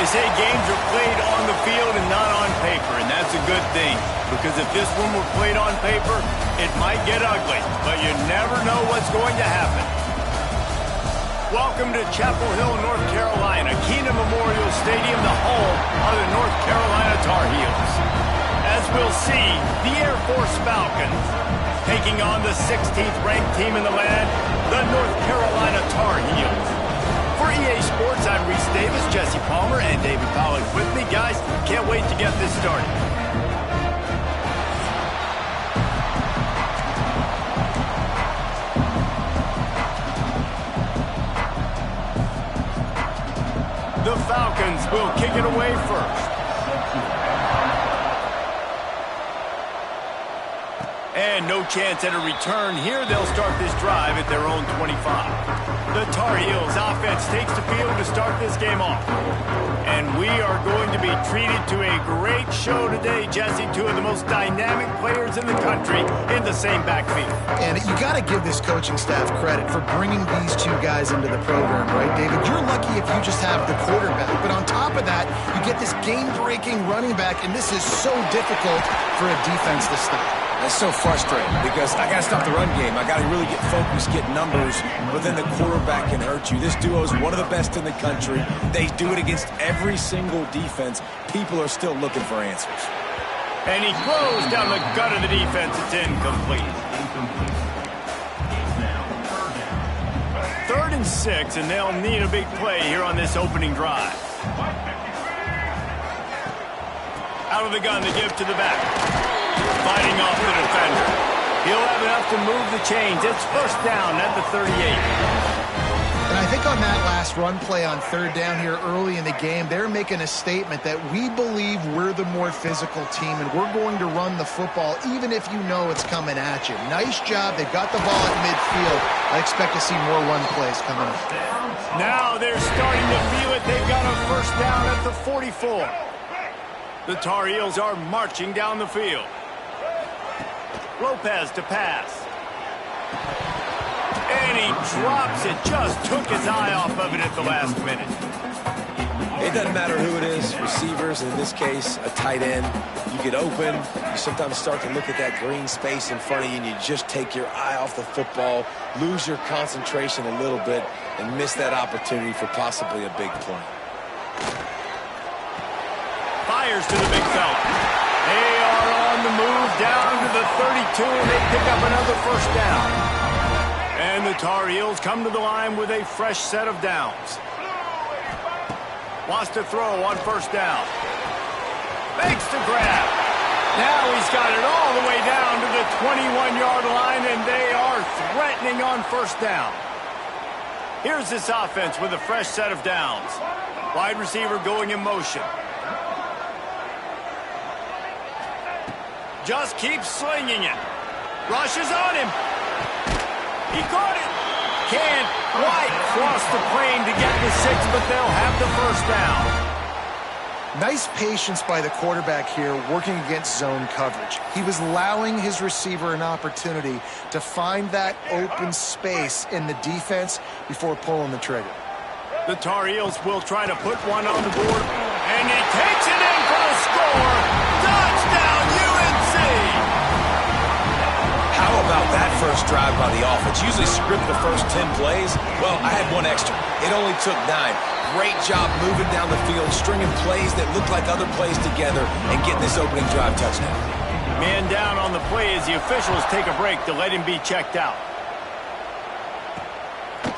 say games are played on the field and not on paper, and that's a good thing. Because if this one were played on paper, it might get ugly, but you never know what's going to happen. Welcome to Chapel Hill, North Carolina, Keenan Memorial Stadium, the home of the North Carolina Tar Heels. As we'll see, the Air Force Falcons taking on the 16th ranked team in the land, the North Carolina Tar Heels. For EA Sports, I'm Reese Davis, Jesse Palmer, and David Pollack with me. Guys, can't wait to get this started. The Falcons will kick it away first. And no chance at a return here. They'll start this drive at their own 25. The Tar Heels offense takes the field to start this game off. And we are going to be treated to a great show today, Jesse. Two of the most dynamic players in the country in the same backfield. And you got to give this coaching staff credit for bringing these two guys into the program, right, David? You're lucky if you just have the quarterback. But on top of that, you get this game-breaking running back, and this is so difficult for a defense to stop. That's so frustrating because I got to stop the run game. I got to really get focused, get numbers, but then the quarterback can hurt you. This duo is one of the best in the country. They do it against every single defense. People are still looking for answers. And he throws down the gut of the defense. It's incomplete. 3rd and 6, and they'll need a big play here on this opening drive. Out of the gun to give to the back. Fighting off the defender. He'll have enough to move the chains. It's first down at the 38. And I think on that last run play on 3rd down here early in the game, they're making a statement that we believe we're the more physical team and we're going to run the football even if you know it's coming at you. Nice job. They got the ball at midfield. I expect to see more run plays coming up. Now they're starting to feel it. They've got a first down at the 44. The Tar Heels are marching down the field. Lopez to pass. And he drops it. Just took his eye off of it at the last minute. It doesn't matter who it is, receivers, in this case, a tight end. You get open. You sometimes start to look at that green space in front of you, and you just take your eye off the football, lose your concentration a little bit, and miss that opportunity for possibly a big play. Fires to the big fella. They are on the move down to the 32, and they pick up another first down. And the Tar Heels come to the line with a fresh set of downs. Wants to throw on first down. Makes the grab. Now he's got it all the way down to the 21-yard line, and they are threatening on first down. Here's this offense with a fresh set of downs. Wide receiver going in motion. Just keeps slinging it. Rushes on him. He caught it. Can't quite cross the plane to get the 6, but they'll have the first down. Nice patience by the quarterback here working against zone coverage. He was allowing his receiver an opportunity to find that open space in the defense before pulling the trigger. The Tar Heels will try to put one on the board, and he takes it in for the score. Touchdown, UNC! How about that first drive by the offense? Usually script the first 10 plays. Well, I had one extra. It only took 9. Great job moving down the field, stringing plays that look like other plays together, and getting this opening drive touchdown. Man down on the play as the officials take a break to let him be checked out.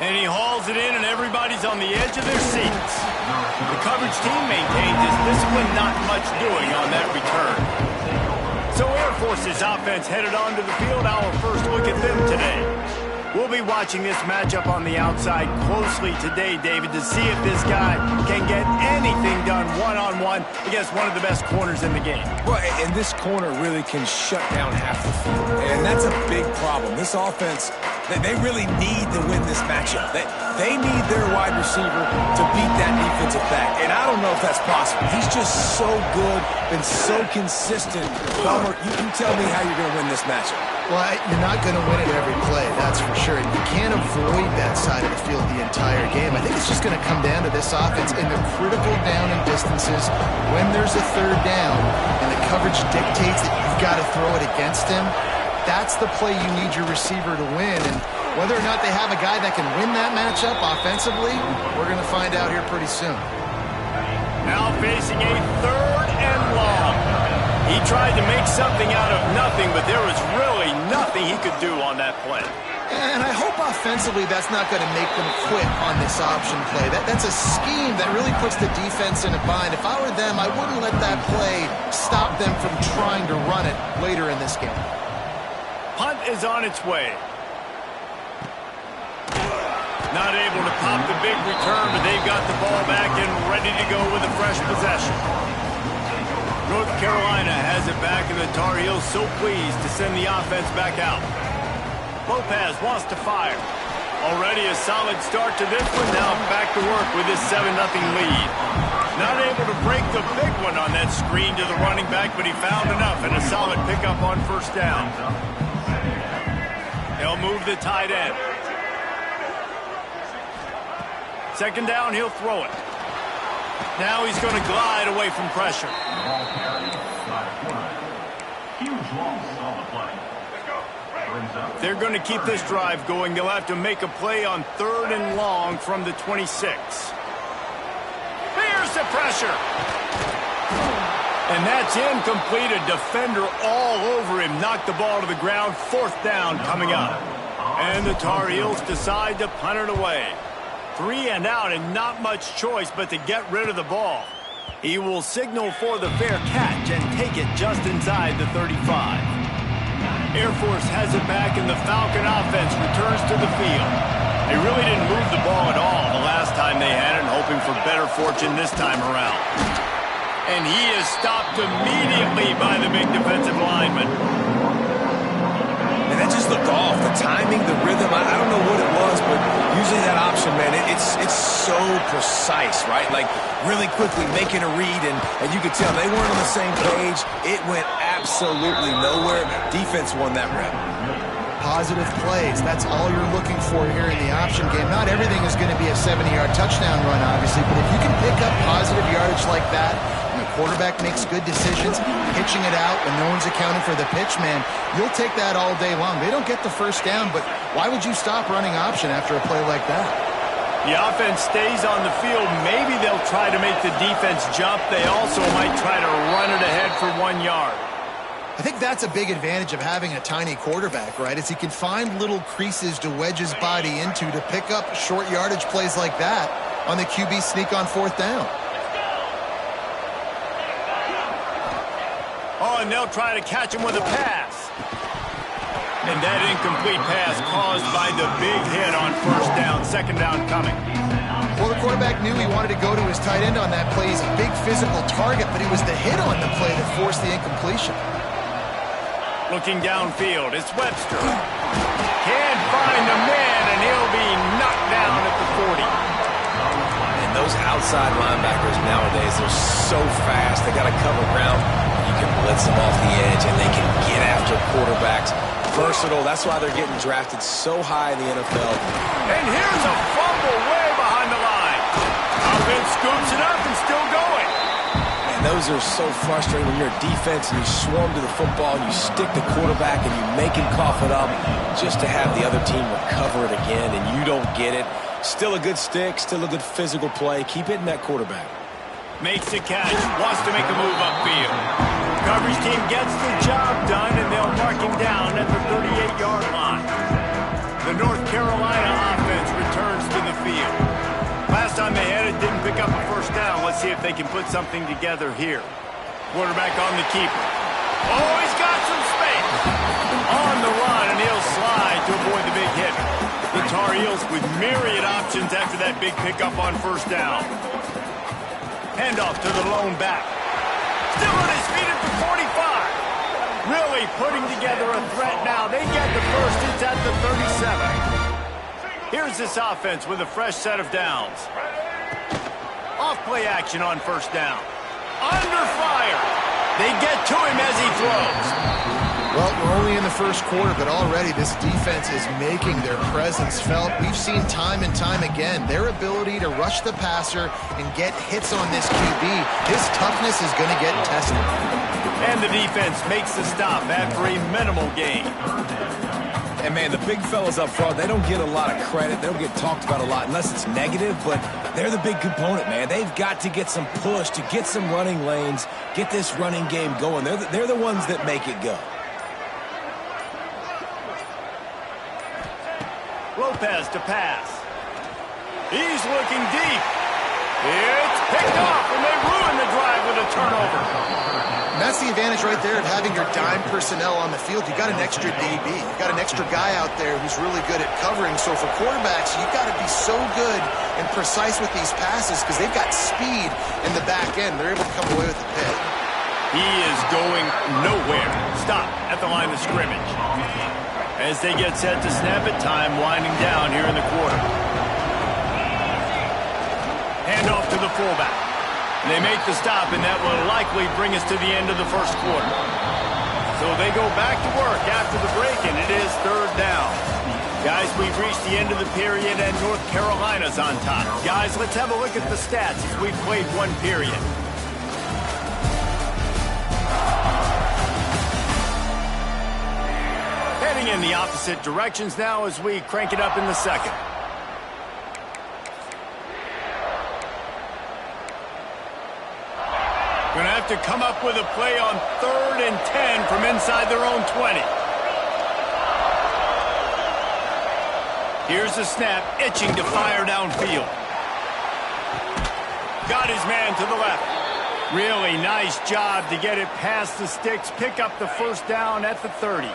And he hauls it in, and everybody's on the edge of their seats. The coverage team maintains his discipline, not much doing on that return. So Air Force's offense headed onto the field. Our first look at them today. We'll be watching this matchup on the outside closely today, David, to see if this guy can get anything done one-on-one against one of the best corners in the game. Well, and this corner really can shut down half the field, and that's a big problem. This offense, they really need to win this matchup. They need their wide receiver to beat that defensive back, and I don't know if that's possible. He's just so good and so consistent. Palmer, you can tell me how you're going to win this matchup. Well, you're not going to win it every play, that's for sure. You can't avoid that side of the field the entire game. I think it's just going to come down to this offense in the critical down and distances. When there's a third down and the coverage dictates that you've got to throw it against him, that's the play you need your receiver to win. And whether or not they have a guy that can win that matchup offensively, we're going to find out here pretty soon. Now facing a third and long. He tried to make something out of nothing, but there was really nothing he could do on that play. And I hope offensively that's not going to make them quit on this option play. That's a scheme that really puts the defense in a bind. If I were them, I wouldn't let that play stop them from trying to run it later in this game. Punt is on its way. Not able to pop the big return, but they've got the ball back and ready to go with a fresh possession. North Carolina has it back, and the Tar Heels so pleased to send the offense back out. Lopez wants to fire. Already a solid start to this one. Now back to work with this 7-0 lead. Not able to break the big one on that screen to the running back, but he found enough and a solid pickup on first down. They'll move the tight end. Second down, he'll throw it. Now he's going to glide away from pressure. They're going to keep this drive going. They'll have to make a play on third and long from the 26. Here's the pressure. And that's incomplete. A defender all over him. Knocked the ball to the ground. Fourth down coming up. And the Tar Heels decide to punt it away. 3 and out, and not much choice but to get rid of the ball. He will signal for the fair catch and take it just inside the 35. Air Force has it back, and the Falcon offense returns to the field. They really didn't move the ball at all the last time they had it, hoping for better fortune this time around. And he is stopped immediately by the big defensive lineman. And that just looked off. The timing, the rhythm, I don't know what it was, but usually that option, man, it's so precise, right? Like really quickly making a read, and you could tell they weren't on the same page. It went absolutely nowhere. Defense won that rep. Positive plays, that's all you're looking for here in the option game. Not everything is going to be a 70-yard touchdown run, obviously, but if you can pick up positive yardage like that, and the quarterback makes good decisions, pitching it out when no one's accounting for the pitch, man, you'll take that all day long. They don't get the first down, but why would you stop running option after a play like that? The offense stays on the field. Maybe they'll try to make the defense jump. They also might try to run it ahead for 1 yard. I think that's a big advantage of having a tiny quarterback, right? Is he can find little creases to wedge his body into to pick up short yardage plays like that on the QB sneak on fourth down. Oh, and they'll try to catch him with a pass. And that incomplete pass caused by the big hit on first down. Second down coming. Well, the quarterback knew he wanted to go to his tight end on that play. He's a big physical target, but it was the hit on the play that forced the incompletion. Looking downfield, it's Webster. Can't find the man, and he'll be knocked down at the 40. And those outside linebackers nowadays, they're so fast. They got to cover ground. You can blitz them off the edge, and they can get after quarterbacks. Versatile. That's why they're getting drafted so high in the NFL. And here's a fumble way behind the line. Offense scoops it up and still going. And those are so frustrating when you're a defense and you swarm to the football and you stick the quarterback and you make him cough it up just to have the other team recover it again and you don't get it. Still a good stick, still a good physical play. Keep hitting that quarterback. Makes the catch, wants to make a move upfield. Coverage team gets the job done, and they'll mark him down at the 38-yard line. The North Carolina offense returns to the field. Last time they had it, didn't pick up a first down. Let's see if they can put something together here. Quarterback on the keeper. Oh, he's got some space. On the run, and he'll slide to avoid the big hit. The Tar Heels with myriad options after that big pickup on first down. Handoff to the lone back. Still on his feet at the 45. Really putting together a threat now. They get the first. It's at the 37. Here's this offense with a fresh set of downs. Off-play action on first down. Under fire. They get to him as he throws. Well, we're only in the first quarter, but already this defense is making their presence felt. We've seen time and time again their ability to rush the passer and get hits on this QB. His toughness is going to get tested. And the defense makes the stop after a minimal gain. And, man, the big fellas up front, they don't get a lot of credit. They don't get talked about a lot unless it's negative, but they're the big component, man. They've got to get some push, to get some running lanes, get this running game going. They're the ones that make it go. Lopez to pass. He's looking deep. It's picked off, and they ruin the drive with a turnover. And that's the advantage right there of having your dime personnel on the field. You got an extra DB. You got an extra guy out there who's really good at covering. So for quarterbacks, you got to be so good and precise with these passes because they've got speed in the back end. They're able to come away with the pick. He is going nowhere. Stop at the line of scrimmage. As they get set to snap it, time winding down here in the quarter. Hand off to the fullback. They make the stop, and that will likely bring us to the end of the first quarter. So they go back to work after the break, and it is third down. Guys, we've reached the end of the period, and North Carolina's on top. Guys, let's have a look at the stats as we've played one period. Heading in the opposite directions now as we crank it up in the second. Going to have to come up with a play on 3rd and 10 from inside their own 20. Here's the snap, itching to fire downfield. Got his man to the left. Really nice job to get it past the sticks, pick up the first down at the 30.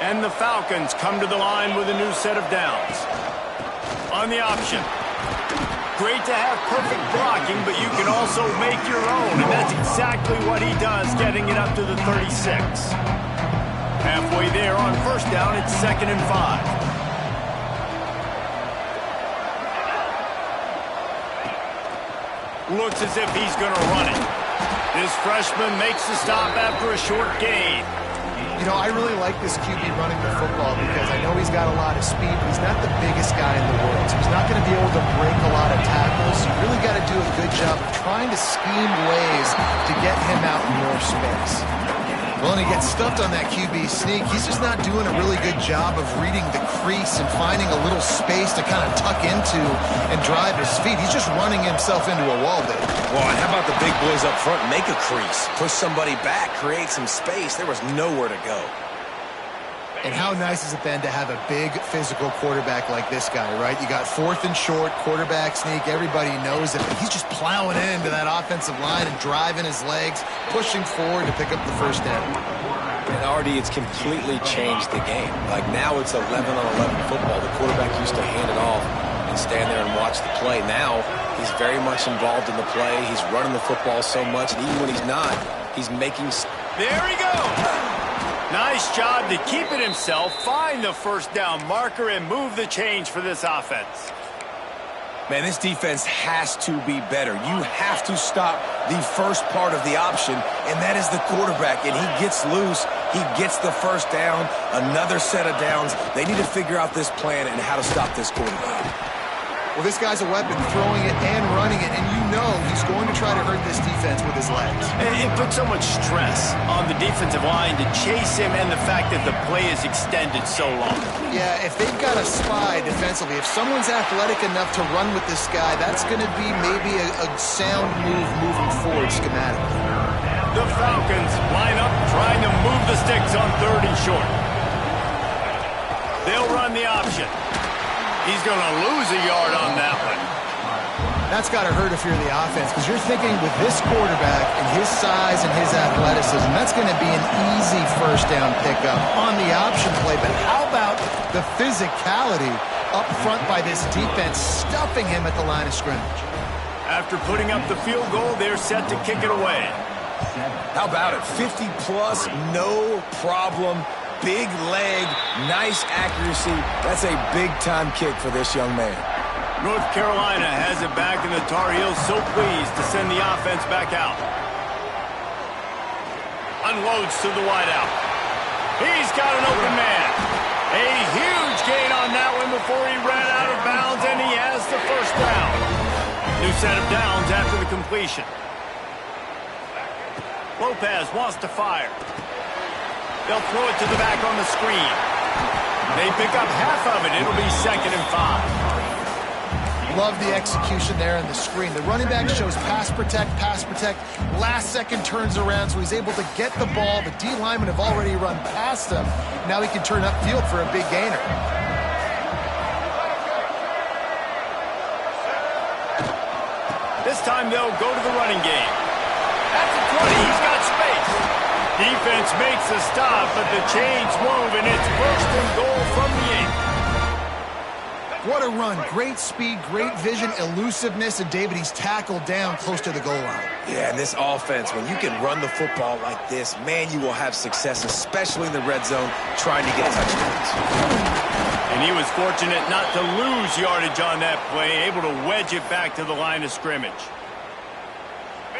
And the Falcons come to the line with a new set of downs. On the option. Great to have perfect blocking, but you can also make your own, and that's exactly what he does, getting it up to the 36. Halfway there on first down, it's 2nd and 5. Looks as if he's going to run it. This freshman makes the stop after a short gain. You know, I really like this QB running the football because I know he's got a lot of speed, but he's not the biggest guy in the world. So he's not going to be able to break a lot of tackles. You really got to do a good job of trying to scheme ways to get him out in more space. Well, and he gets stuffed on that QB sneak. He's just not doing a really good job of reading the crease and finding a little space to kind of tuck into and drive his feet. He's just running himself into a wall there. Well, and how about the big boys up front? Make a crease. Push somebody back. Create some space. There was nowhere to go. And how nice is it then to have a big physical quarterback like this guy, right? You got 4th and short, quarterback sneak. Everybody knows it. But he's just plowing into that offensive line and driving his legs, pushing forward to pick up the first down. And already it's completely changed the game. Like now it's 11-on-11 football. The quarterback used to hand it off and stand there and watch the play. Now he's very much involved in the play. He's running the football so much, and even when he's not, he's making... There he goes! Nice job to keep it himself, find the first down marker, and move the change for this offense. Man, this defense has to be better. You have to stop the first part of the option, and that is the quarterback. And he gets loose. He gets the first down, another set of downs. They need to figure out this plan and how to stop this quarterback. Well, this guy's a weapon, throwing it and running it, and you know he's going to try to hurt this defense with his legs. It puts so much stress on the defensive line to chase him and the fact that the play is extended so long. Yeah, if they've got a spy defensively, if someone's athletic enough to run with this guy, that's going to be maybe a sound move moving forward schematically. The Falcons line up trying to move the sticks on 3rd and short. They'll run the option. He's going to lose a yard on that one. That's got to hurt if you're the offense, because you're thinking with this quarterback and his size and his athleticism, that's going to be an easy first down pickup on the option play. But how about the physicality up front by this defense, stuffing him at the line of scrimmage? After putting up the field goal, they're set to kick it away. How about it? 50-plus, no problem. big leg, nice accuracy. That's a big-time kick for this young man. North Carolina has it back, and the Tar Heels so pleased to send the offense back out. Unloads to the wideout. He's got an open man. A huge gain on that one before he ran out of bounds, and he has the first down. New set of downs after the completion. Lopez wants to fire. They'll throw it to the back on the screen. They pick up half of it. It'll be 2nd and 5. Love the execution there in the screen. The running back shows pass protect. Last second turns around, so he's able to get the ball. The D linemen have already run past him. Now he can turn upfield for a big gainer. This time they'll go to the running game. At the 20, he's got space. Defense makes a stop, but the chains move, and it's 1st and goal from the 8. What a run. Great speed, great vision, elusiveness, and David, he's tackled down close to the goal line. Yeah, and this offense, when you can run the football like this, man, you will have success, especially in the red zone, trying to get touchdowns. And he was fortunate not to lose yardage on that play, able to wedge it back to the line of scrimmage.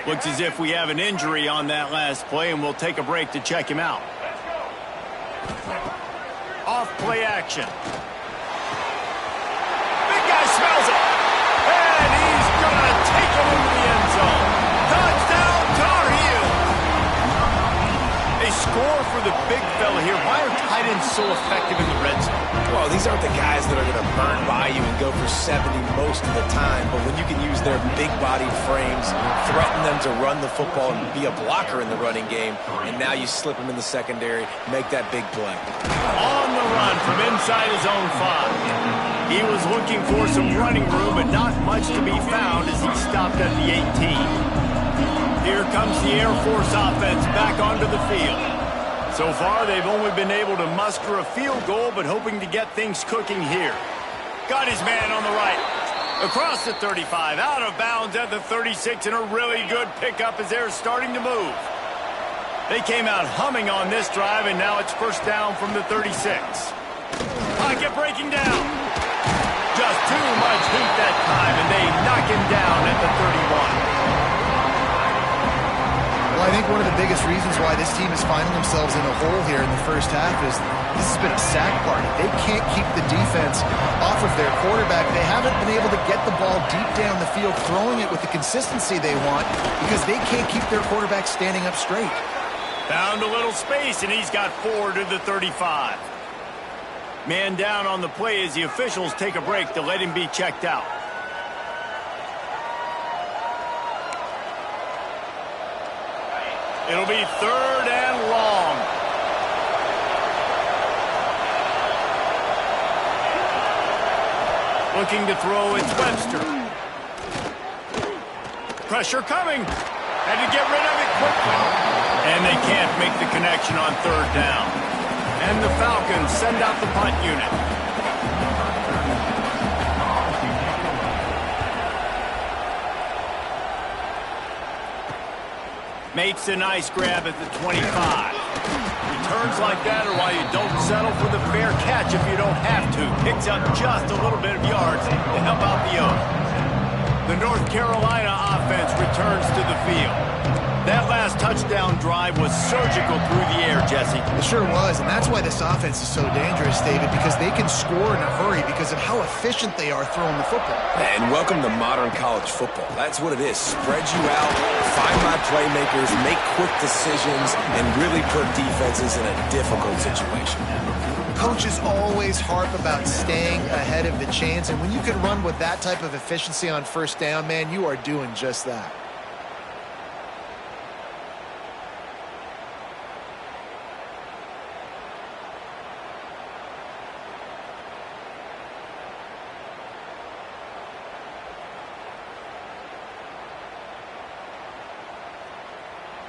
Looks as if we have an injury on that last play, and we'll take a break to check him out. Off play action. Big guy smells it. And he's going to take it into the end zone. Touchdown, Tar Heels. They score for the big fella here. Why are tight ends so effective in the red zone? Well, these aren't the guys that are going to burn by you and go for 70 most of the time, but when you can use their big-bodied frames, threaten them to run the football and be a blocker in the running game, and now you slip them in the secondary, make that big play. On the run from inside his own 5. He was looking for some running room, but not much to be found as he stopped at the 18. Here comes the Air Force offense back onto the field. So far, they've only been able to muster a field goal, but hoping to get things cooking here. Got his man on the right. Across the 35, out of bounds at the 36, and a really good pickup as they're starting to move. They came out humming on this drive, and now it's 1st down from the 36. Pocket breaking down. Just too much heat that time, and they knock him down at the 31. Well, I think one of the biggest reasons why this team is finding themselves in a hole here in the first half is this has been a sack party. They can't keep the defense off of their quarterback. They haven't been able to get the ball deep down the field, throwing it with the consistency they want because they can't keep their quarterback standing up straight. Found a little space, and he's got 4 to the 35. Man down on the play as the officials take a break to let him be checked out. It'll be 3rd and long. Looking to throw, it's Webster. Pressure coming. Had to get rid of it quickly. And they can't make the connection on 3rd down. And the Falcons send out the punt unit. Makes a nice grab at the 25. Returns like that are why you don't settle for the fair catch if you don't have to. Picks up just a little bit of yards to help out the Oaks. The North Carolina offense returns to the field. That last touchdown drive was surgical through the air, Jesse. It sure was, and that's why this offense is so dangerous, David, because they can score in a hurry because of how efficient they are throwing the football. And welcome to modern college football. That's what it is. Spread you out, find my playmakers, make quick decisions, and really put defenses in a difficult situation. Coaches always harp about staying ahead of the chains, and when you can run with that type of efficiency on 1st down, man, you are doing just that.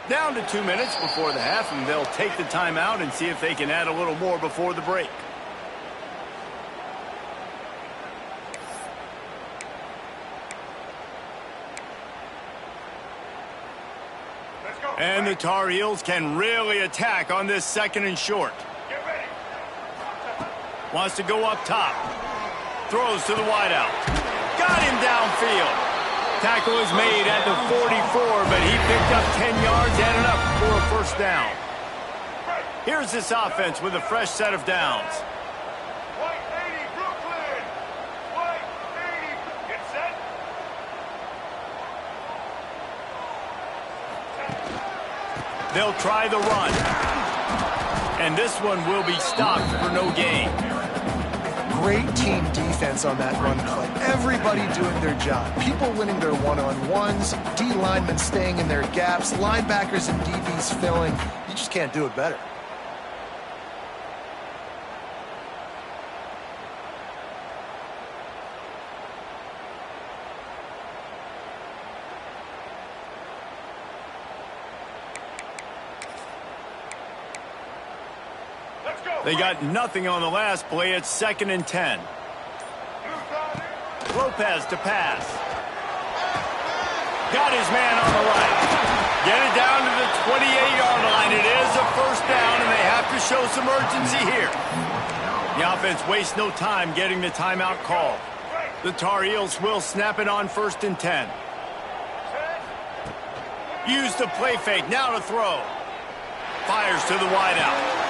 Down to 2 minutes before the half, and they'll take the timeout and see if they can add a little more before the break. And the Tar Heels can really attack on this 2nd and short. Wants to go up top. Throws to the wideout. Got him downfield. Tackle is made at the 44, but he picked up 10 yards and enough for a first down. Here's this offense with a fresh set of downs. They'll try the run. And this one will be stopped for no gain. Great team defense on that run play. Everybody doing their job. People winning their one-on-ones, D linemen staying in their gaps, linebackers and DBs filling. You just can't do it better. They got nothing on the last play. It's 2nd and 10. Lopez to pass. Got his man on the right. Get it down to the 28-yard line. It is a first down, and they have to show some urgency here. The offense wastes no time getting the timeout call. The Tar Heels will snap it on 1st and 10. Use the play fake. Now to throw. Fires to the wideout.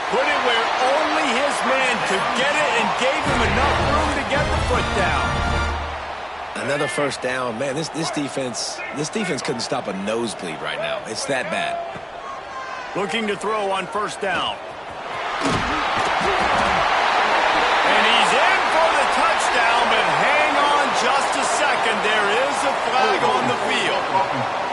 Put it where only his man could get it and gave him enough room to get the foot down. Another first down. Man, this defense couldn't stop a nosebleed right now. It's that bad. Looking to throw on 1st down. And he's in for the touchdown, but hang on just a second. There is a flag on the field.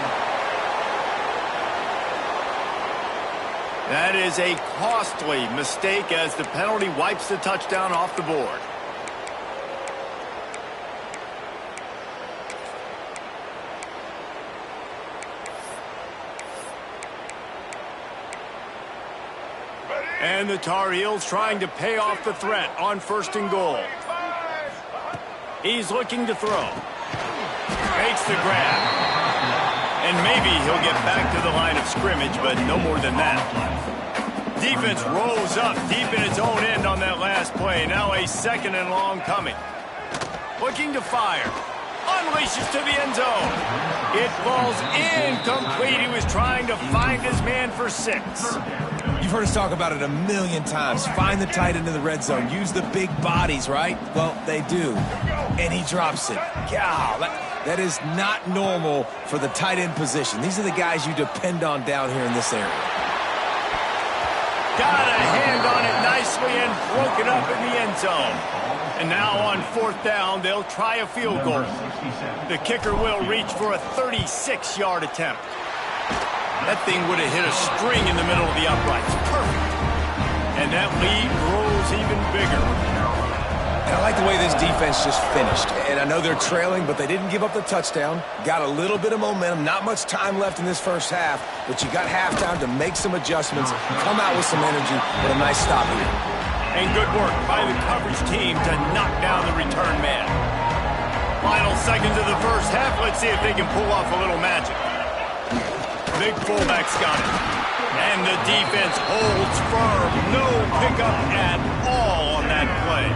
That is a costly mistake as the penalty wipes the touchdown off the board. And the Tar Heels trying to pay off the threat on 1st and goal. He's looking to throw. Makes the grab. And maybe he'll get back to the line of scrimmage, but no more than that. Defense rolls up deep in its own end on that last play. Now a 2nd and long coming. Looking to fire. Unleashes to the end zone. It falls incomplete. He was trying to find his man for 6. You've heard us talk about it a million times. Find the tight end in the red zone. Use the big bodies, right? Well, they do. And he drops it. God, that is not normal for the tight end position. These are the guys you depend on down here in this area. Got a hand on it nicely and broke it up in the end zone. And now on 4th down, they'll try a field goal. The kicker will reach for a 36-yard attempt. That thing would have hit a string in the middle of the uprights. Perfect. And that lead grows even bigger. And I like the way this defense just finished. And I know they're trailing, but they didn't give up the touchdown. Got a little bit of momentum. Not much time left in this first half, but you got halftime to make some adjustments, come out with some energy, but a nice stop here. And good work by the coverage team to knock down the return man. Final seconds of the first half. Let's see if they can pull off a little magic. Big fullback's got it. And the defense holds firm. No pickup at all on that play.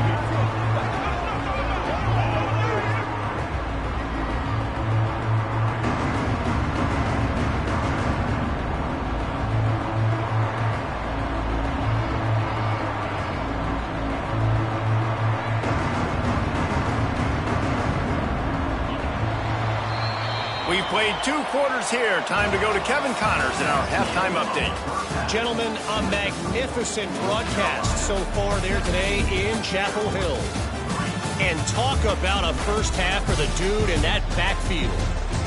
We've played 2 quarters here. Time to go to Kevin Connors in our halftime update. Gentlemen, a magnificent broadcast so far there today in Chapel Hill. And talk about a first half for the dude in that backfield.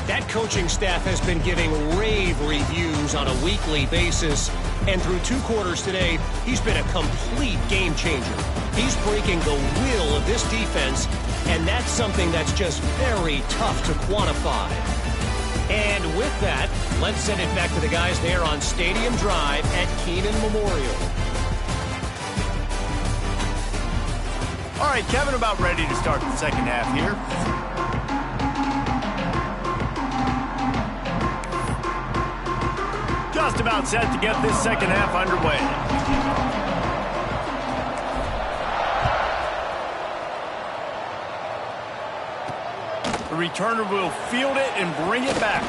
That coaching staff has been giving rave reviews on a weekly basis. And through 2 quarters today, he's been a complete game changer. He's breaking the will of this defense, and that's something that's just very tough to quantify. And with that, let's send it back to the guys there on Stadium Drive at Keenan Memorial. All right, Kevin, about ready to start the second half here. Just about set to get this second half underway. returner will field it and bring it back.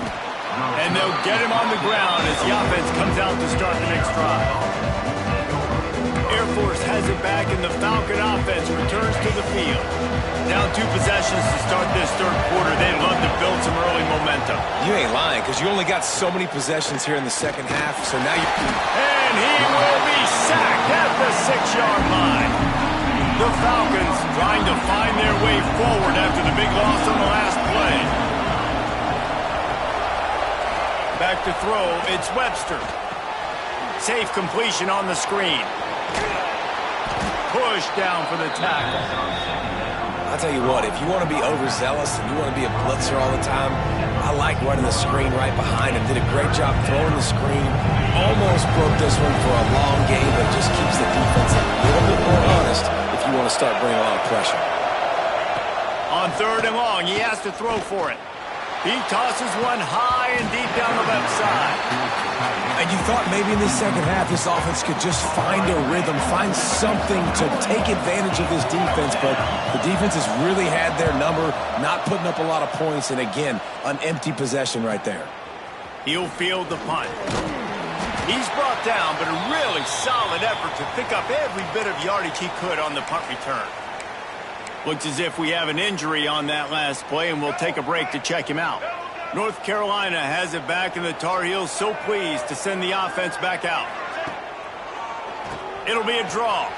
And they'll get him on the ground as the offense comes out to start the next drive. Air Force has it back, and the Falcon offense returns to the field. Down 2 possessions to start this third quarter. They'd love to build some early momentum. You ain't lying, because you only got so many possessions here in the second half, so now you... And he will be sacked at the 6-yard line. The Falcons trying to find their way forward after the big loss on the last play. Back to throw, it's Webster. Safe completion on the screen. Push down for the tackle. I'll tell you what, if you want to be overzealous and you want to be a blitzer all the time, I like running the screen right behind him. Did a great job throwing the screen. Almost broke this one for a long game, but just keeps the defense a little bit more honest if you want to start bringing a lot of pressure. On 3rd and long, he has to throw for it. He tosses one high and deep down the left side. And you thought maybe in the second half this offense could just find a rhythm, find something to take advantage of this defense, but the defense has really had their number, not putting up a lot of points, and again, an empty possession right there. He'll field the punt. He's brought down, but a really solid effort to pick up every bit of yardage he could on the punt return. Looks as if we have an injury on that last play, and we'll take a break to check him out. North Carolina has it back, and the Tar Heels so pleased to send the offense back out. It'll be a draw.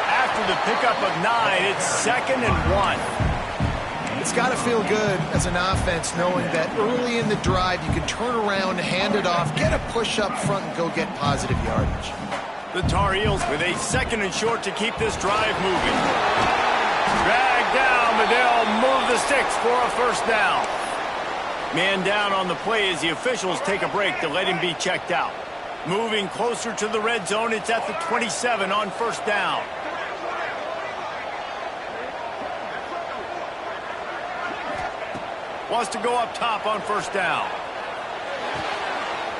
After the pickup of 9, it's 2nd and 1. It's got to feel good as an offense knowing that early in the drive you can turn around, hand it off, get a push up front, and go get positive yardage. The Tar Heels with a 2nd and short to keep this drive moving. Dragged down, but they'll move the sticks for a first down. Man down on the play as the officials take a break to let him be checked out. Moving closer to the red zone, it's at the 27 on first down. Wants to go up top on first down.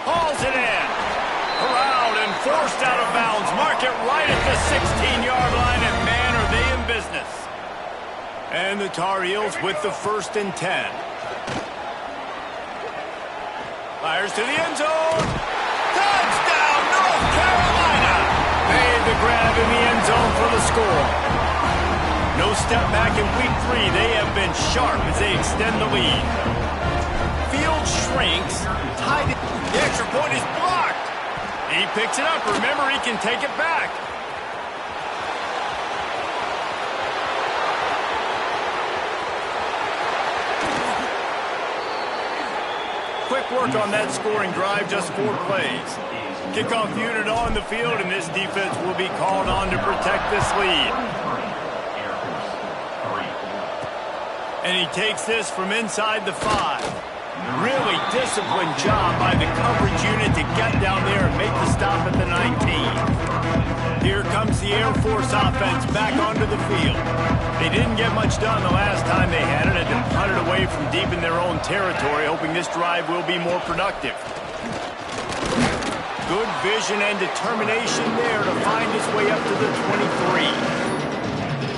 Hauls it in. Corralled and forced out of bounds. Mark it right at the 16-yard line, and man, are they in business. And the Tar Heels with the 1st and 10. Fires to the end zone. Touchdown, North Carolina. Made the grab in the end zone for the score. No step back in week 3. They have been sharp as they extend the lead. Field shrinks. Tied it. The extra point is blocked. He picks it up. Remember, he can take it back. Quick work on that scoring drive, just 4 plays. Kickoff unit on the field, and this defense will be called on to protect this lead. And he takes this from inside the 5. Really disciplined job by the coverage unit to get down there and make the stop at the 19. Here comes the Air Force offense back onto the field. They didn't get much done the last time they had it, and they punted away from deep in their own territory, hoping this drive will be more productive. Good vision and determination there to find his way up to the 23.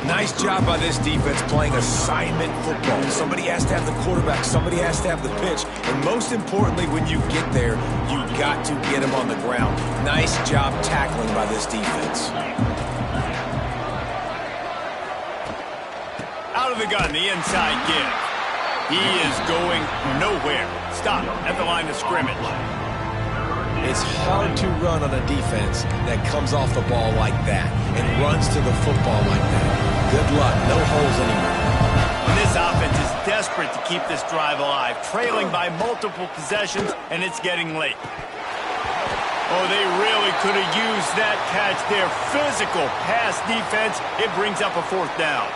Nice job by this defense playing assignment football. Somebody has to have the quarterback. Somebody has to have the pitch. And most importantly, when you get there, you got to get him on the ground. Nice job tackling by this defense. Out of the gun, the inside give. He is going nowhere. Stop at the line of scrimmage. It's hard to run on a defense that comes off the ball like that and runs to the football like that. Good luck. No holes anywhere. And this offense is desperate to keep this drive alive, trailing by multiple possessions, and it's getting late. Oh, they really could have used that catch there. Physical pass defense. It brings up a 4th down.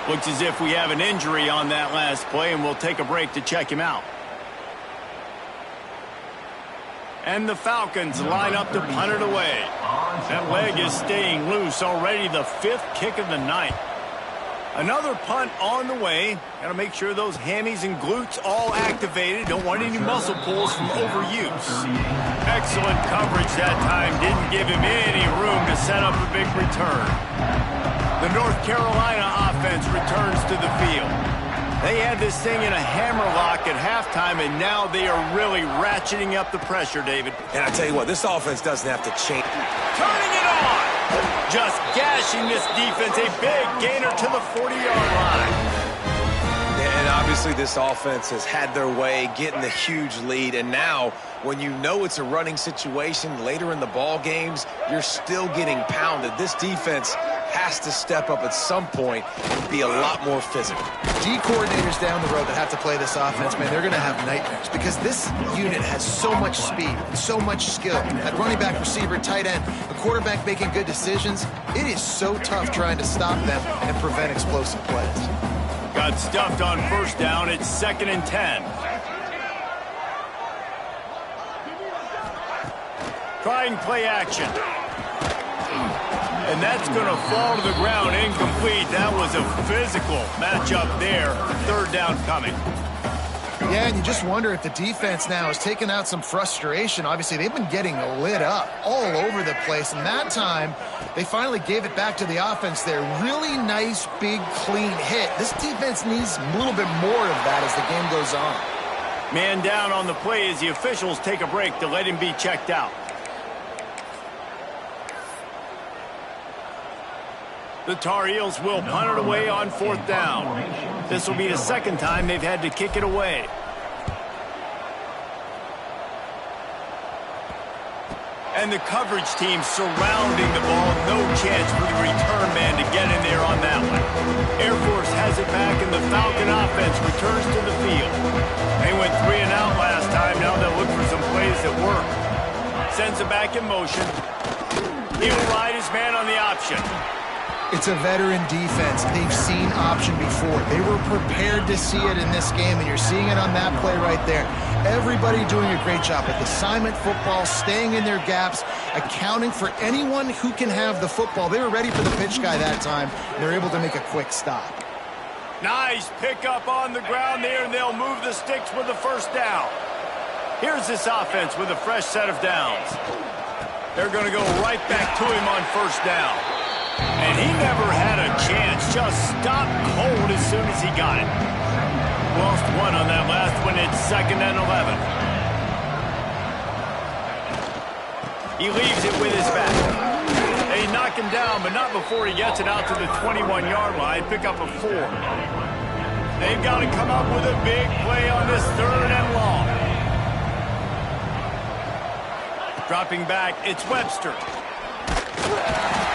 Looks as if we have an injury on that last play, and we'll take a break to check him out. And the Falcons line up to punt it away. That leg is staying loose. Already the 5th kick of the night. Another punt on the way. Got to make sure those hammies and glutes all activated. Don't want any muscle pulls from overuse. Excellent coverage that time. Didn't give him any room to set up a big return. The North Carolina offense returns to the field. They had this thing in a hammerlock at halftime, and now they are really ratcheting up the pressure, David. And I tell you what, this offense doesn't have to change. Turning it on! Just gashing this defense, a big gainer to the 40-yard line. And obviously this offense has had their way, getting the huge lead. And now, when you know it's a running situation later in the ball games, you're still getting pounded. This defense has to step up at some point and be a lot more physical. D coordinators down the road that have to play this offense, man, they're going to have nightmares because this unit has so much speed and so much skill. At running back, receiver, tight end, the quarterback making good decisions, it is so tough trying to stop them and prevent explosive plays. Got stuffed on first down. It's 2nd and 10. Trying play action. And that's going to fall to the ground incomplete. That was a physical matchup there. 3rd down coming. Yeah, and you just wonder if the defense now is taking out some frustration. Obviously, they've been getting lit up all over the place. And that time, they finally gave it back to the offense there. Really nice, big, clean hit. This defense needs a little bit more of that as the game goes on. Man down on the play as the officials take a break to let him be checked out. The Tar Heels will punt it away on 4th down. This will be the 2nd time they've had to kick it away. And the coverage team surrounding the ball. No chance for the return man to get in there on that one. Air Force has it back, and the Falcon offense returns to the field. They went 3 and out last time. Now they'll look for some plays that work. Sends it back in motion. He'll ride his man on the option. It's a veteran defense. They've seen option before. They were prepared to see it in this game, and you're seeing it on that play right there. Everybody doing a great job with assignment football, staying in their gaps, accounting for anyone who can have the football. They were ready for the pitch guy that time, and they're able to make a quick stop. Nice pickup on the ground there, and they'll move the sticks with the 1st down. Here's this offense with a fresh set of downs. They're going to go right back to him on 1st down. And he never had a chance, just stopped cold as soon as he got it. Lost 1 on that last one. It's 2nd and 11. He leaves it with his back. They knock him down, but not before he gets it out to the 21-yard line. Pick up a 4. They've got to come up with a big play on this 3rd and long. Dropping back, it's Webster.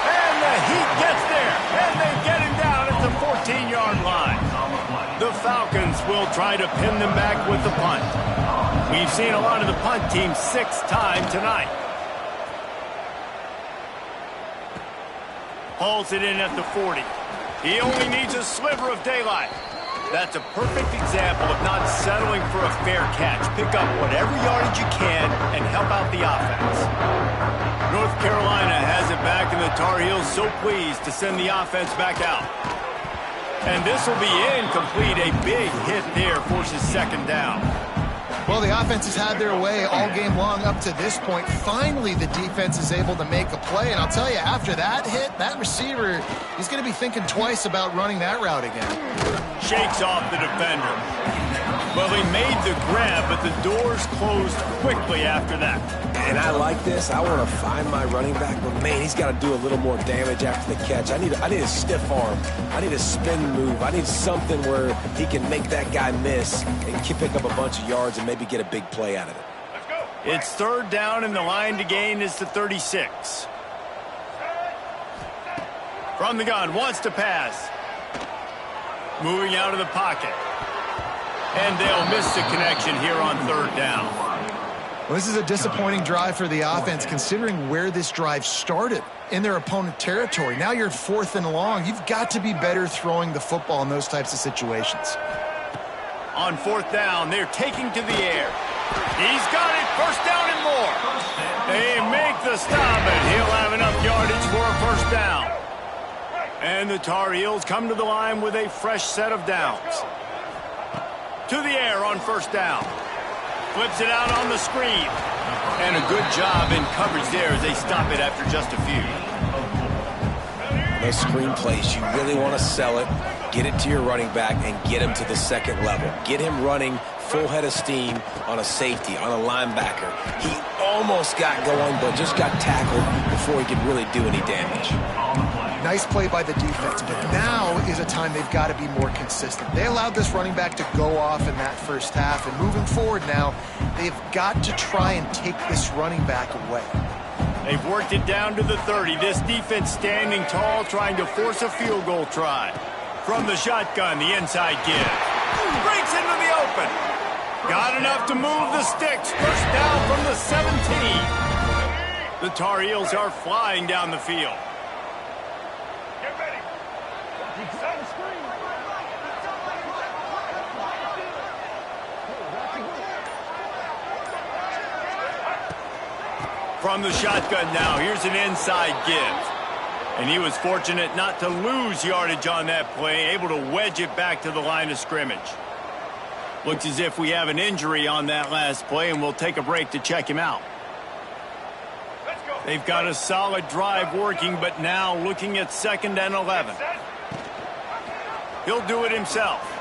And the Heat gets there, and they get him down at the 14-yard line. The Falcons will try to pin them back with the punt. We've seen a lot of the punt team 6 times tonight. Hauls it in at the 40. He only needs a sliver of daylight. That's a perfect example of not settling for a fair catch. Pick up whatever yardage you can and help out the offense. North Carolina has it back, and the Tar Heels so pleased to send the offense back out. And this will be incomplete. A big hit there forces 2nd down. Well, the offense has had their way all game long up to this point. Finally, the defense is able to make a play. And I'll tell you, after that hit, that receiver, he's going to be thinking twice about running that route again. Shakes off the defender. Well, he made the grab, but the doors closed quickly after that. And I like this. I want to find my running back, but man, he's got to do a little more damage after the catch. I need a stiff arm. I need a spin move. I need something where he can make that guy miss and pick up a bunch of yards and maybe get a big play out of it. Let's go. It's 3rd down, and the line to gain is the 36. From the gun, wants to pass. Moving out of the pocket. And they'll miss the connection here on 3rd down. Well, this is a disappointing drive for the offense, considering where this drive started in their opponent territory. Now you're at 4th and long. You've got to be better throwing the football in those types of situations. On 4th down, they're taking to the air. He's got it. 1st down and more. They make the stop, and he'll have enough yardage for a 1st down. And the Tar Heels come to the line with a fresh set of downs. To the air on 1st down. Flips it out on the screen. And a good job in coverage there as they stop it after just a few. those screen plays, you really want to sell it, get it to your running back, and get him to the second level. Get him running full head of steam on a safety, on a linebacker. He almost got going, but just got tackled before he could really do any damage. Nice play by the defense, but now is a time they've got to be more consistent. They allowed this running back to go off in that first half, and moving forward now, they've got to try and take this running back away. They've worked it down to the 30. This defense standing tall, trying to force a field goal try. From the shotgun, the inside give. Breaks into the open. Got enough to move the sticks. First down from the 17. The Tar Heels are flying down the field. Get ready. Set the screen. From the shotgun now, here's an inside give. And he was fortunate not to lose yardage on that play, able to wedge it back to the line of scrimmage. Looks as if we have an injury on that last play, and we'll take a break to check him out. Let's go. They've got a solid drive working, but now looking at 2nd and 11. He'll do it himself.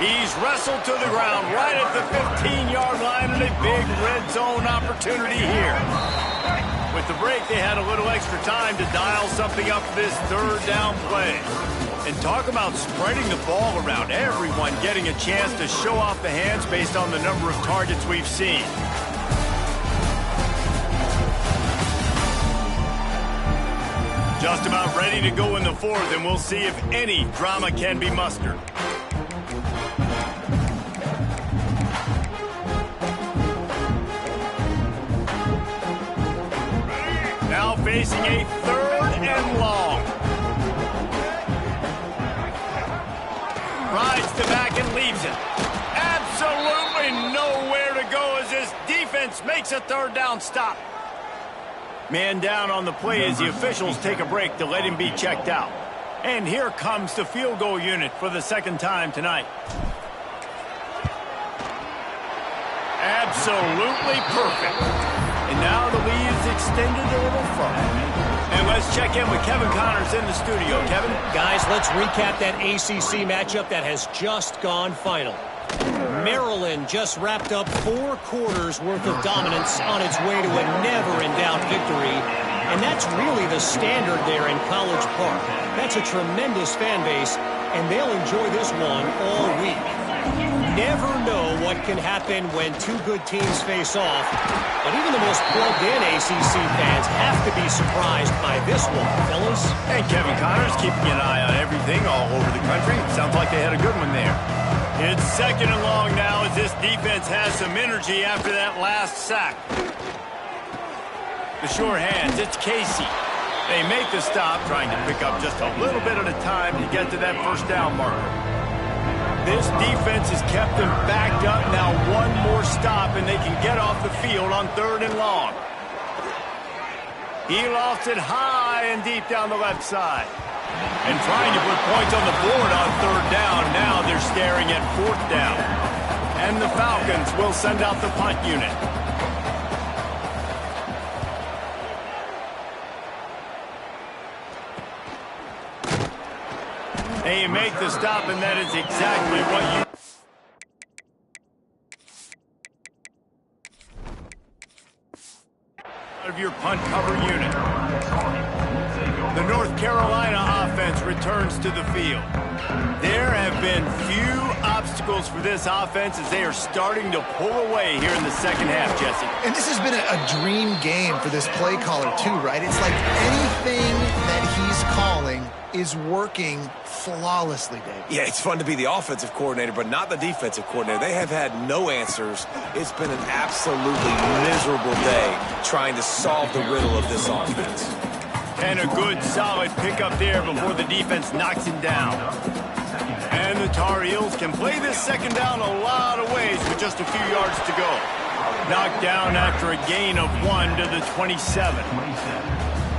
He's wrestled to the ground right at the 15-yard line, and a big red zone opportunity here. With the break, they had a little extra time to dial something up for this 3rd down play. And talk about spreading the ball around. Everyone getting a chance to show off the hands based on the number of targets we've seen. Just about ready to go in the 4th, and we'll see if any drama can be mustered. Now facing a 3rd and long. Rides the back and leaves it. Absolutely nowhere to go as this defense makes a 3rd down stop. Man down on the play as the officials take a break to let him be checked out. And here comes the field goal unit for the 2nd time tonight. Absolutely perfect. And now the lead is extended a little further. And let's check in with Kevin Connors in the studio. Kevin? Guys, let's recap that ACC matchup that has just gone final. Maryland just wrapped up 4 quarters worth of dominance on its way to a never-in-doubt victory. And that's really the standard there in College Park. That's a tremendous fan base, and they'll enjoy this one all week. Never know what can happen when 2 good teams face off, but even the most plugged-in ACC fans have to be surprised by this one, fellas. And Kevin Connors keeping an eye on everything all over the country. Sounds like they had a good one there. It's 2nd and long now as this defense has some energy after that last sack. The sure hands, it's Casey. They make the stop, trying to pick up just a little bit at a time to get to that 1st down marker. This defense has kept them backed up. Now 1 more stop, and they can get off the field on 3rd and long. He lost it high and deep down the left side. And trying to put points on the board on 3rd down. Now they're staring at 4th down. And the Falcons will send out the punt unit. They make the stop, and that is exactly what you... of your punt cover unit. The North Carolina offense returns to the field. There have been few obstacles for this offense as they are starting to pull away here in the 2nd half, Jesse. And this has been a dream game for this play caller too, right? It's like anything that he's calling is working flawlessly, Dave. Yeah, it's fun to be the offensive coordinator, but not the defensive coordinator. They have had no answers. It's been an absolutely miserable day trying to solve the riddle of this offense. And a good, solid pickup there before the defense knocks him down. And the Tar Heels can play this 2nd down a lot of ways with just a few yards to go. Knocked down after a gain of 1 to the 27.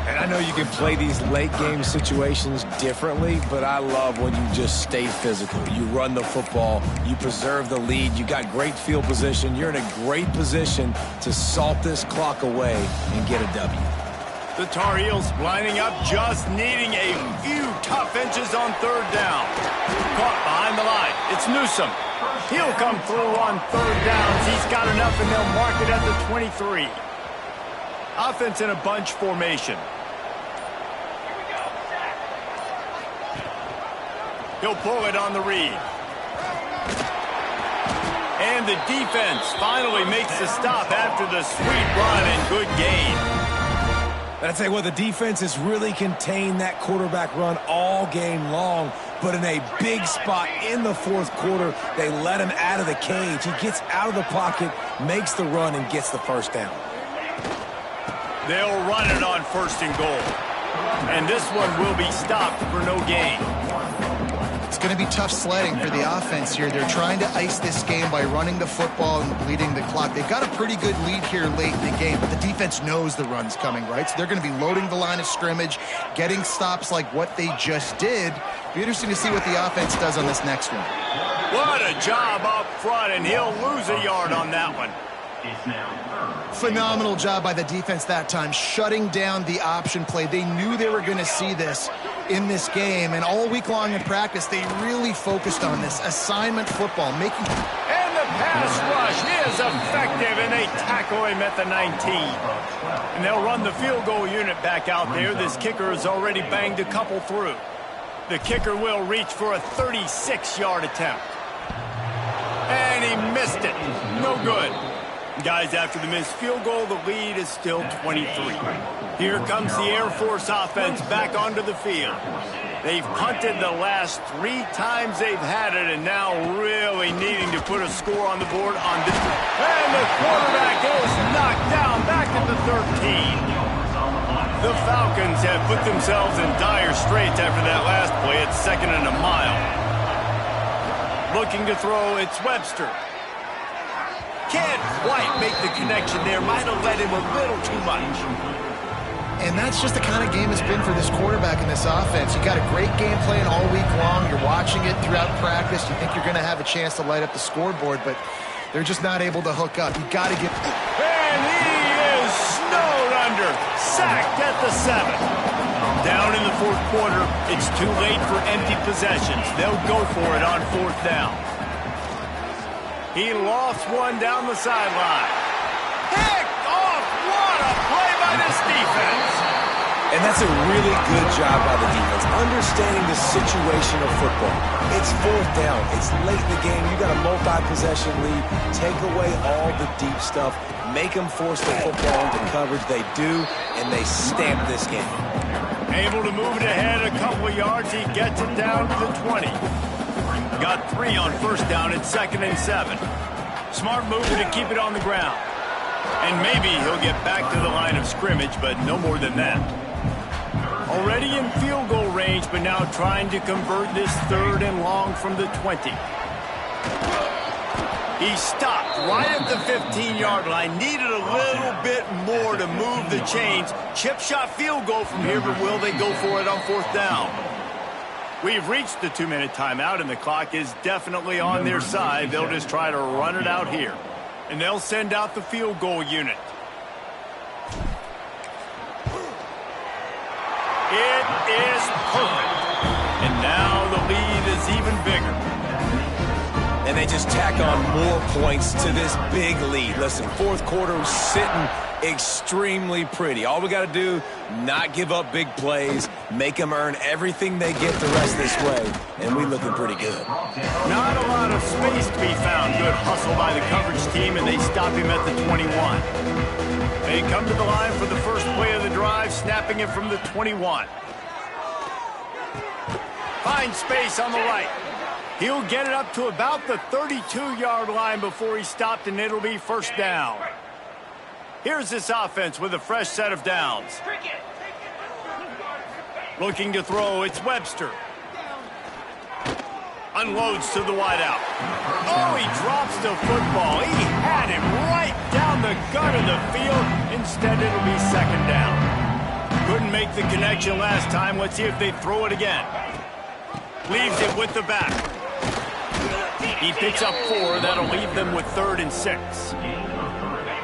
And I know you can play these late-game situations differently, but I love when you just stay physical. You run the football, you preserve the lead, you got great field position, you're in a great position to salt this clock away and get a W. The Tar Heels lining up, just needing a few tough inches on third down. Caught behind the line. It's Newsome. He'll come through on third downs. He's got enough, and they'll mark it at the 23. Offense in a bunch formation. He'll pull it on the read. And the defense finally makes the stop after the sweet run and good gain. And I'd say, well, the defense has really contained that quarterback run all game long, but in a big spot in the fourth quarter, they let him out of the cage. He gets out of the pocket, makes the run, and gets the first down. They'll run it on first and goal. And this one will be stopped for no gain. It's going to be tough sledding for the offense here. They're trying to ice this game by running the football and bleeding the clock. They've got a pretty good lead here late in the game, but the defense knows the run's coming, right? So they're going to be loading the line of scrimmage, getting stops like what they just did. Be interesting to see what the offense does on this next one. What a job up front, and he'll lose a yard on that one. Phenomenal job by the defense that time, shutting down the option play. They knew they were going to see this in this game, and all week long in practice, they really focused on this assignment football, making... And the pass rush is effective, and they tackle him at the 19. And they'll run the field goal unit back out there. This kicker has already banged a couple through. The kicker will reach for a 36-yard attempt. And he missed it. No good. Guys, after the missed field goal, the lead is still 23. Here comes the Air Force offense back onto the field. They've punted the last 3 times they've had it, and now really needing to put a score on the board on this. And the quarterback is knocked down back at the 13. The Falcons have put themselves in dire straits after that last play. It's 2nd and a mile. Looking to throw, it's Webster. Can't quite make the connection there. Might have led him a little too much. And that's just the kind of game it's been for this quarterback in this offense. You got a great game plan all week long. You're watching it throughout practice. You think you're going to have a chance to light up the scoreboard, but they're just not able to hook up. You got to get... And he is snowed under. Sacked at the 7. Down in the fourth quarter, it's too late for empty possessions. They'll go for it on 4th down. He lost one down the sideline. Picked off! What a play by this defense! And that's a really good job by the defense, understanding the situation of football. It's 4th down. It's late in the game. You got a multi-possession lead. Take away all the deep stuff. Make them force the football into coverage. They do, and they stamp this game. Able to move it ahead a couple of yards. He gets it down to the 20. Got 3 on 1st down. It's 2nd and 7. Smart move to keep it on the ground. And maybe he'll get back to the line of scrimmage, but no more than that. Already in field goal range, but now trying to convert this 3rd and long from the 20. He stopped right at the 15-yard line. Needed a little bit more to move the chains. Chip shot field goal from here, but will they go for it on 4th down? We've reached the 2-minute timeout, and the clock is definitely on their side. They'll just try to run it out here. And they'll send out the field goal unit. It is perfect. And now the lead is even bigger. And they just tack on more points to this big lead. Listen, fourth quarter sitting extremely pretty. All we got to do, not give up big plays, make them earn everything they get the rest this way, and we looking pretty good. Not a lot of space to be found. Good hustle by the coverage team, and they stop him at the 21. They come to the line for the first play of the drive, snapping it from the 21. Finds space on the right. He'll get it up to about the 32-yard line before he stopped, and it'll be 1st down. Here's this offense with a fresh set of downs. Looking to throw, it's Webster. Unloads to the wideout. Oh, he drops the football. He had him right down the gut of the field. Instead, it'll be 2nd down. Couldn't make the connection last time. Let's see if they throw it again. Leaves it with the back. He picks up 4. That'll leave them with 3rd and 6.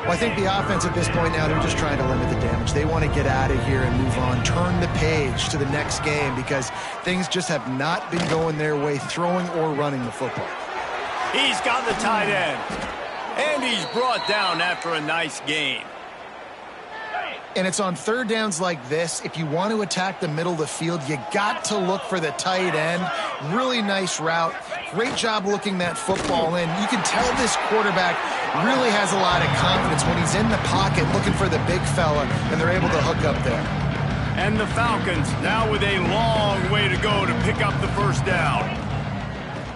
Well, I think the offense at this point now, they're just trying to limit the damage. They want to get out of here and move on, turn the page to the next game because things just have not been going their way, throwing or running the football. He's got the tight end, and he's brought down after a nice gain. And it's on third downs like this. If you want to attack the middle of the field, you got to look for the tight end. Really nice route. Great job looking that football in. You can tell this quarterback really has a lot of confidence when he's in the pocket looking for the big fella, and they're able to hook up there. And the Falcons now with a long way to go to pick up the first down.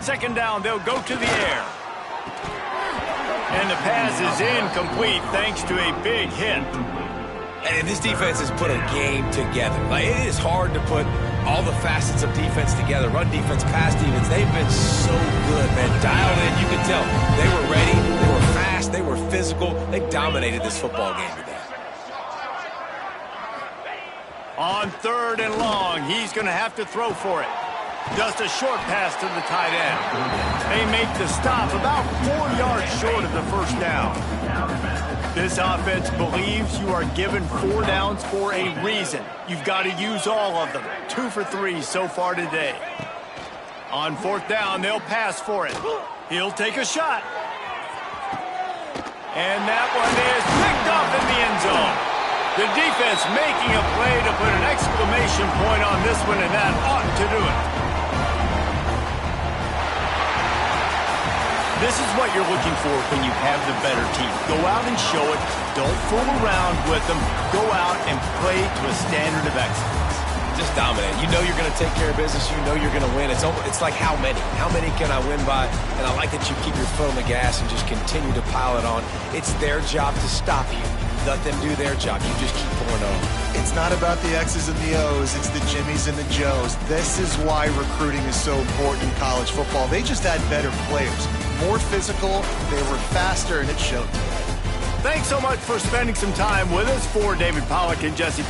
Second down, they'll go to the air. And the pass is incomplete thanks to a big hit. And this defense has put a game together. Like, it is hard to put all the facets of defense together. Run defense, pass defense. They've been so good, man. Dialed in, you can tell. They were ready. They were fast. They were physical. They dominated this football game today. On third and long, he's going to have to throw for it. Just a short pass to the tight end. They make the stop about 4 yards short of the first down. This offense believes you are given 4 downs for a reason. You've got to use all of them. 2 for 3 so far today. On fourth down, they'll pass for it. He'll take a shot. And that one is picked off in the end zone. The defense making a play to put an exclamation point on this one, and that ought to do it. This is what you're looking for when you have the better team. Go out and show it. Don't fool around with them. Go out and play to a standard of excellence. Just dominate. You know you're going to take care of business. You know you're going to win. It's like how many? How many can I win by? And I like that you keep your foot on the gas and just continue to pile it on. It's their job to stop you. Let them do their job. You just keep pouring over. It's not about the X's and the O's. It's the Jimmies and the Joes. This is why recruiting is so important in college football. They just had better players. More physical, they were faster, and it showed. Thanks so much for spending some time with us. For David Pollack and Jesse